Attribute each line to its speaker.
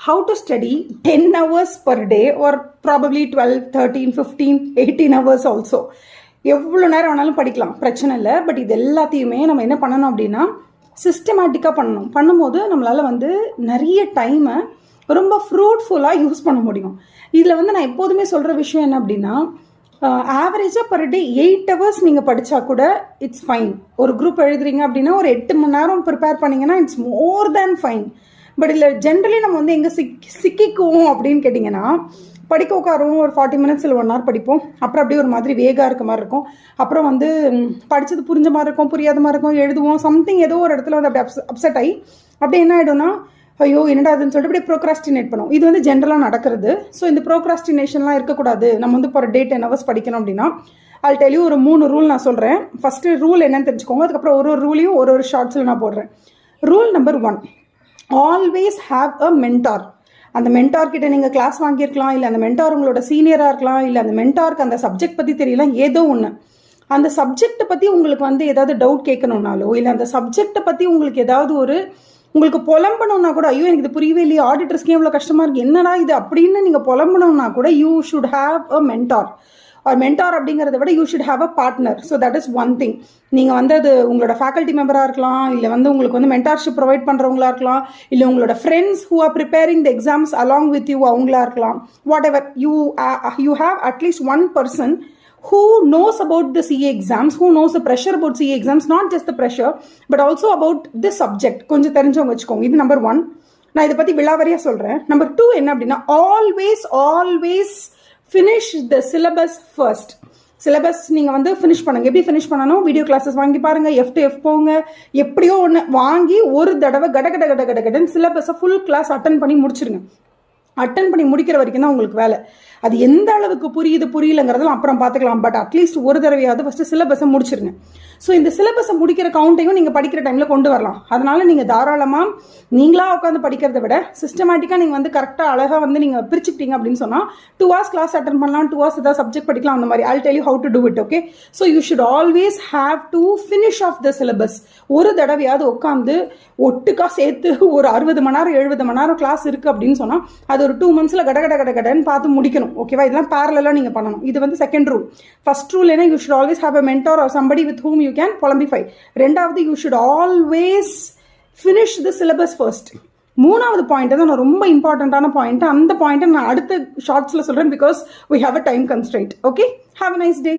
Speaker 1: how to study 10 hours per day or probably 12, 13, 15, 18 hours also. எவ்வளோ நேரம் வேணாலும் படிக்கலாம், பிரச்சனை இல்லை. பட் இது எல்லாத்தையுமே நம்ம என்ன பண்ணணும் அப்படின்னா சிஸ்டமேட்டிக்காக பண்ணணும். பண்ணும்போது நம்மளால் வந்து நிறைய டைமை ரொம்ப ஃப்ரூட்ஃபுல்லாக யூஸ் பண்ண முடியும். இதில் வந்து நான் எப்போதுமே சொல்கிற விஷயம் என்ன அப்படின்னா, ஆவரேஜாக பர் டே 8 hours நீங்கள் படித்தா கூட இட்ஸ் ஃபைன். ஒரு குரூப் எழுதுறீங்க அப்படின்னா ஒரு 8 மணி நேரம் ப்ரிப்பேர் பண்ணிங்கன்னா it's more than fine. But இதில் ஜென்ரலி நம்ம வந்து எங்கே சிக்கிக்குவோம் அப்படின்னு கேட்டிங்கன்னா, படிக்க உட்காருவோம், ஒரு 40 minutes இல்லை 1 hour படிப்போம். அப்புறம் அப்படியே ஒரு மாதிரி வேகாக இருக்க மாதிரி இருக்கும். அப்புறம் வந்து படித்தது புரிஞ்ச மாதிரி இருக்கும், புரியாத மாதிரி இருக்கும், எழுதுவோம், சம்திங் ஏதோ ஒரு இடத்துல வந்து அப்படி அப்செட் ஆகி அப்படியே என்ன ஆகிடும்னா, ஐயோ என்னடா அதுன்னு சொல்லிட்டு அப்படியே ப்ரோக்ராஸ்டினேட் பண்ணுவோம். இது வந்து ஜென்ரலாக நடக்கிறது. ஸோ இந்த ப்ரோக்ராஸ்டினேஷன்லாம் இருக்கக்கூடாது. நம்ம வந்து இப்போ ஒரு டே 10 hours படிக்கணும் அப்படின்னா I'll tell you ஒரு 3 ரூல் நான் சொல்கிறேன். ஃபஸ்ட்டு ரூல் என்னன்னு தெரிஞ்சுக்கோங்க. அதுக்கப்புறம் ஒரு ரூலையும் ஒரு ஷார்ட்ஸில் நான் போடுறேன். Rule number 1, always have a mentor. அந்த மென்டார் கிட்ட நீங்கள் கிளாஸ் வாங்கியிருக்கலாம், இல்லை அந்த மென்டார் உங்களோட சீனியராக இருக்கலாம், இல்லை அந்த மென்டாருக்கு அந்த சப்ஜெக்ட் பற்றி தெரியலாம், ஏதோ ஒன்று. அந்த சப்ஜெக்டை பற்றி உங்களுக்கு வந்து ஏதாவது டவுட் கேட்கணுன்னாலோ, இல்லை அந்த சப்ஜெக்டை பற்றி உங்களுக்கு ஏதாவது உங்களுக்கு புலம்பணும்னா கூட, ஐயோ எனக்கு இது புரியவே இல்லையா, ஆடிட்டர்ஸ்க்கே எவ்வளோ கஷ்டமாக இருக்குது, என்னடா இது அப்படின்னு நீங்கள் புலம்பணும்னா கூட you should have a mentor. ஒரு மென்டார் அப்படிங்கிறத விட you should have a partner. So that is one thing. நீங்கள் வந்து அது உங்களோட ஃபேக்கல்ட்டி மெம்பராக இருக்கலாம், இல்லை வந்து உங்களுக்கு வந்து மென்டார்ஷிப் ப்ரொவைட் பண்ணுறவங்களா இருக்கலாம், இல்லை உங்களோட friends who are preparing the exams along with you அவங்களா இருக்கலாம். What ever you have at least one person who knows about the CA exams, who knows the pressure about CA exams, not just the pressure, but also about this subject. கொஞ்சம் தெரிஞ்சவங்க வச்சுக்கோங்க. இது number 1. நான் இதை பற்றி விலாவரியாக சொல்கிறேன். நம்பர் 2 என்ன அப்படின்னா, always finish the syllabus first. Syllabus நீங்கள் வந்து ஃபினிஷ் பண்ணுங்கள். எப்படி ஃபினிஷ் பண்ணணும்? வீடியோ கிளாஸஸ் வாங்கி பாருங்கள், F2F போங்க, எப்படியோ ஒன்று வாங்கி ஒரு தடவை கடன்னு சிலபஸை ஃபுல் கிளாஸ் அட்டன் பண்ணி முடிச்சிருங்க. அட்டன் பண்ணி முடிக்கிற வரைக்கும் தான் உங்களுக்கு வேலை. அது எந்த அளவுக்கு புரியலங்கிறதெல்லாம் அப்புறம் பார்த்துக்கலாம். பட் அட்லீஸ்ட் ஒரு தடவையாவது ஃபஸ்ட்டு சிலபஸை முடிச்சிருங்க. ஸோ இந்த சிலபஸை முடிக்கிற கவுண்ட்டையும் நீங்கள் படிக்கிற டைமில் கொண்டு வரலாம். அதனால் நீங்கள் தாராளமாக நீங்களாக உட்காந்து படிக்கிறத விட சிஸ்டமேட்டிக்காக நீங்கள் வந்து கரெக்டாக அழகாக வந்து நீங்கள் பிரிச்சுக்கிட்டீங்க அப்படின்னு சொன்னால் 2 hours கிளாஸ் அட்டன் பண்ணலாம், 2 hours ஏதாவது சப்ஜெக்ட் படிக்கலாம், அந்த மாதிரி. I'll tell you how to do it, okay? So you should always have to finish off the syllabus. ஒரு தடவையாவது உட்காந்து ஒட்டுக்காக சேர்த்து ஒரு 60 மணி நேரம் 70 மணி நேரம் கிளாஸ் இருக்குது அப்படின்னு சொன்னால் அது ஒரு 2 months கடன்னு பார்த்து முடிக்கணும். ஓகேவா? இதெல்லாம் பேரலாக நீங்கள் பண்ணணும். இது வந்து செகண்ட் ரூல். ஃபர்ஸ்ட் ரூல் என்ன? You should always have a mentor or somebody with whom you can பொலம்பிஃபை. ரெண்டாவது, you should always finish the syllabus first. மூணாவது பாயிண்ட் தான் நான் ரொம்ப இம்பார்ட்டண்ட்டான பாயிண்ட். அந்த பாயிண்ட்டை நான் அடுத்த ஷார்ட்ஸில் சொல்கிறேன், because we have a time constraint. Okay? Have a nice day.